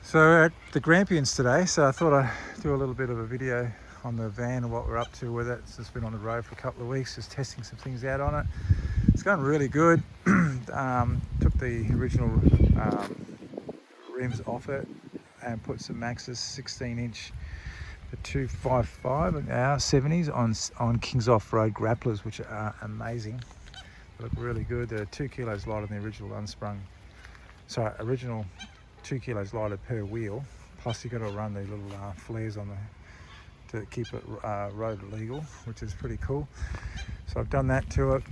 So we're at the Grampians today, so I thought I'd do a little bit of a video on the van and what we're up to with it. It's just been on the road for a couple of weeks, just testing some things out on it. It's going really good. Took the original rims off it and put some Maxxis 16-inch, the 255 our 70s on King's Off-Road grapplers, which are amazing. They look really good. They're 2 kilos lighter than the original unsprung. So original 2 kilos lighter per wheel, plus you've got to run the little flares on to keep it road legal, which is pretty cool. So I've done that to it.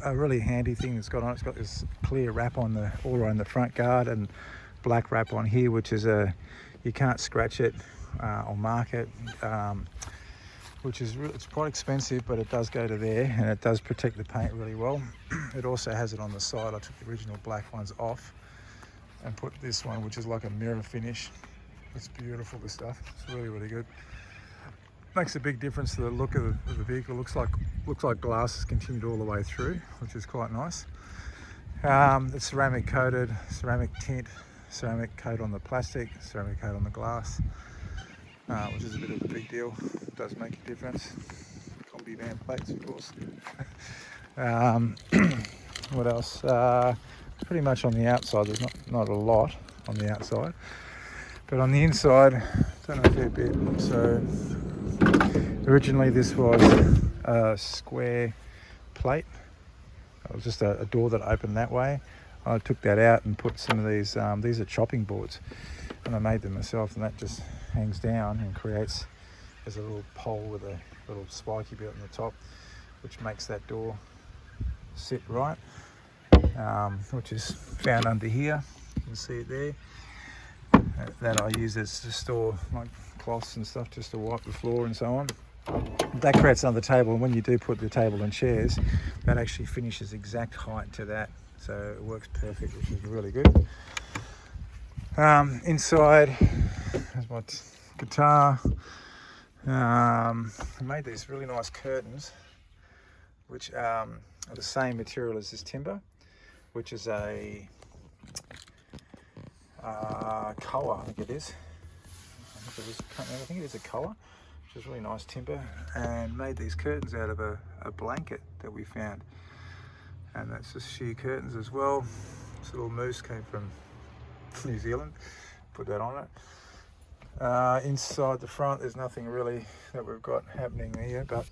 A really handy thing it's got this clear wrap on all around the front guard and black wrap on here, which is you can't scratch it or mark it, which is it's quite expensive, but it does go to there and it does protect the paint really well. It also has it on the side. I took the original black ones off and put this one, which is like a mirror finish. It's beautiful, this stuff. It's really, really good. Makes a big difference to the look of the vehicle. Looks like glass is continued all the way through, which is quite nice. It's ceramic coated, ceramic tint, ceramic coat on the plastic, ceramic coat on the glass, which is a bit of a big deal. It does make a difference. Combi van plates, of course. What else? Pretty much on the outside, there's not a lot on the outside, but on the inside, done a fair bit. So originally this was a square plate. It was just a door that opened that way. I took that out and put some of these are chopping boards, and I made them myself, and that just hangs down and creates, there's a little pole with a little spiky bit on the top, which makes that door sit right, which is found under here. You can see it there. That I use as to store like cloths and stuff, just to wipe the floor and so on. That creates another table, and when you do put the table and chairs, that actually finishes exact height to that, so it works perfect, which is really good. Inside there's my guitar. I made these really nice curtains, which are the same material as this timber, which is a Koa, I think it is. I think it is a Koa, which is really nice timber, and made these curtains out of a blanket that we found, and that's just sheer curtains as well. This little moose came from New Zealand, put that on it. Inside the front there's nothing really that we've got happening here, but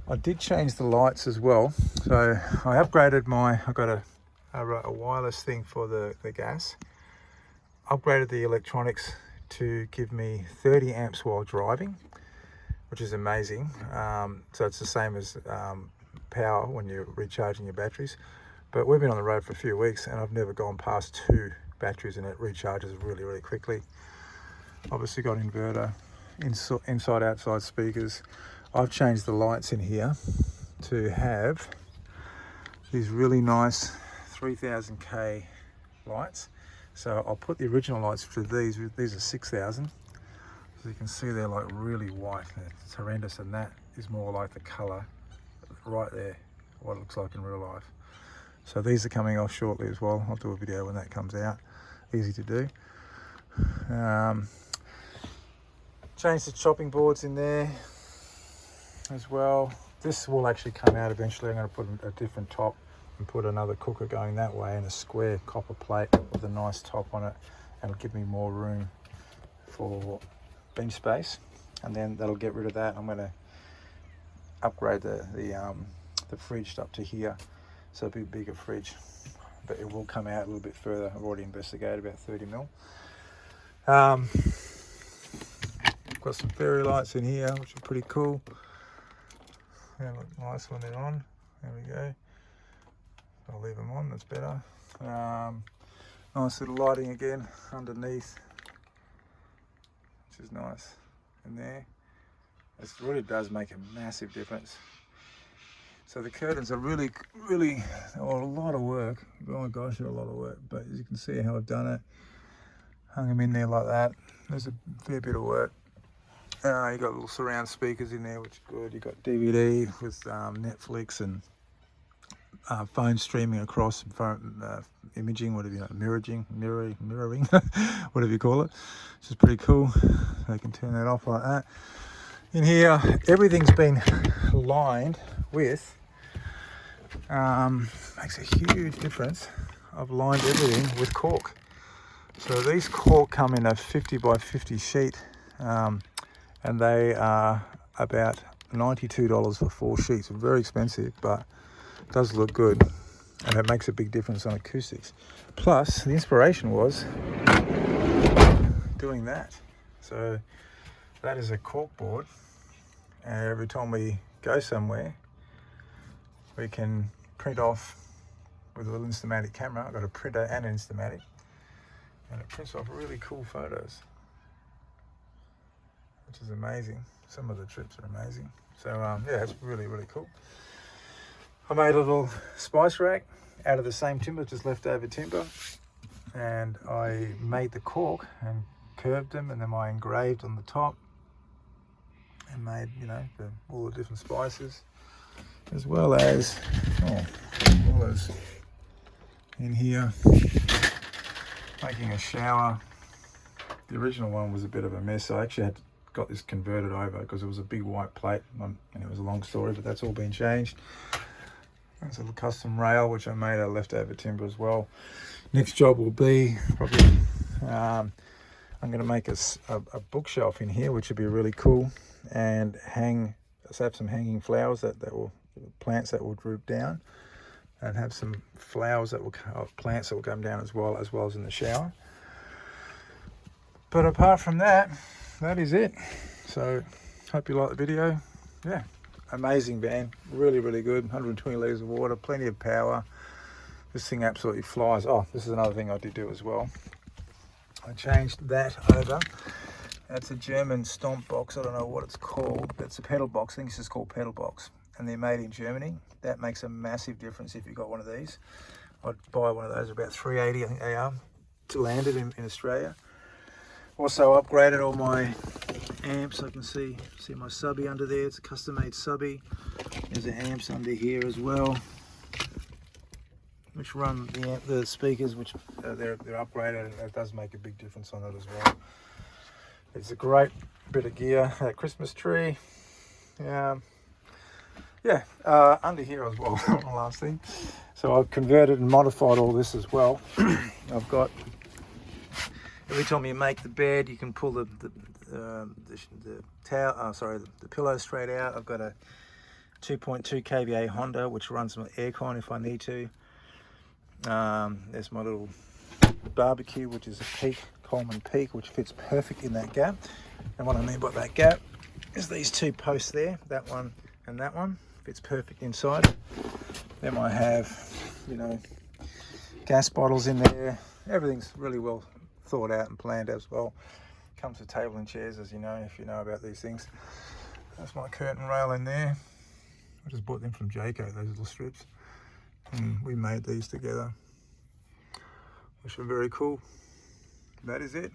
I did change the lights as well. So I upgraded I got a wireless thing for the gas, upgraded the electronics to give me 30 amps while driving, which is amazing. So it's the same as power when you're recharging your batteries, but we've been on the road for a few weeks and I've never gone past 2 batteries, and it recharges really, really quickly. Obviously got inverter, inside outside speakers. I've changed the lights in here to have these really nice 3000K lights. So I'll put the original lights to these are 6000. So you can see they're like really white. It's horrendous, and that is more like the color right there, what it looks like in real life. So these are coming off shortly as well. I'll do a video when that comes out. Easy to do. Change the chopping boards in there as well. This will actually come out eventually. I'm going to put a different top and put another cooker going that way, and a square copper plate with a nice top on it, and it'll give me more room for bench space. And then that'll get rid of that. I'm going to upgrade the fridge up to here, so it'll be a bigger fridge, but it will come out a little bit further. I've already investigated about 30 mil. Got some fairy lights in here, which are pretty cool. They look nice when they're on. There we go. I'll leave them on, that's better. Nice little lighting again underneath, which is nice in there. It really does make a massive difference. So the curtains are really a lot of work. Oh my gosh, they're a lot of work, but as you can see how I've done it, hung them in there like that. There's a fair bit of work. You got little surround speakers in there, which is good. You got DVD with Netflix and phone streaming across, phone, imaging, whatever you know, mirroring, whatever you call it, which is pretty cool. They can turn that off like that. In here, everything's been lined with, makes a huge difference. I've lined everything with cork. So these cork come in a 50 by 50 sheet, and they are about $92 for 4 sheets. Very expensive, but it does look good, and it makes a big difference on acoustics. Plus, the inspiration was doing that. So that is a cork board, and every time we go somewhere, we can print off with a little Instamatic camera. I've got a printer and an Instamatic, and it prints off really cool photos, which is amazing. Some of the trips are amazing. So yeah, it's really, really cool. I made a little spice rack out of the same timber, just leftover timber, and I made the cork and curved them, and then I engraved on the top and made, you know, all the different spices, as well as all those in here. Making a shower. The original one was a bit of a mess. I actually got this converted over because it was a big white plate, and it was a long story, but that's all been changed. There's a little custom rail which I made out of leftover timber as well. Next job will be probably I'm going to make a bookshelf in here, which would be really cool, and have some hanging flowers that will, plants that will droop down, and have some flowers that will, plants that will come down as well as in the shower. But apart from that, that is it. So hope you like the video. Yeah, amazing van, really, really good. 120 litres of water, plenty of power. This thing absolutely flies. Oh, this is another thing I did do as well. I changed that over. That's a German stomp box. I don't know what it's called, but it's a pedal box. I think this is called pedal box, and they're made in Germany. That makes a massive difference if you've got one of these. I'd buy one of those, about $380 I think they are, to land it in Australia. Also upgraded all my amps. I can see my subby under there. It's a custom made subby. There's the amps under here as well, which run the speakers, which they're upgraded, and that does make a big difference on it as well. It's a great bit of gear. That Christmas tree. Yeah, under here as well. One last thing. So I've converted and modified all this as well. I've got, every time you make the bed, you can pull the pillow straight out. I've got a 2.2 kVA Honda, which runs my aircon if I need to. There's my little barbecue, which is a Coleman Peak, which fits perfect in that gap. And what I mean by that gap is these two posts there, that one and that one, fits perfect inside. Then I have, you know, gas bottles in there. Everything's really well thought out and planned as well. Comes with table and chairs, as you know, if you know about these things. That's my curtain rail in there. I just bought them from Jayco, those little strips. And we made these together, which are very cool. That is it.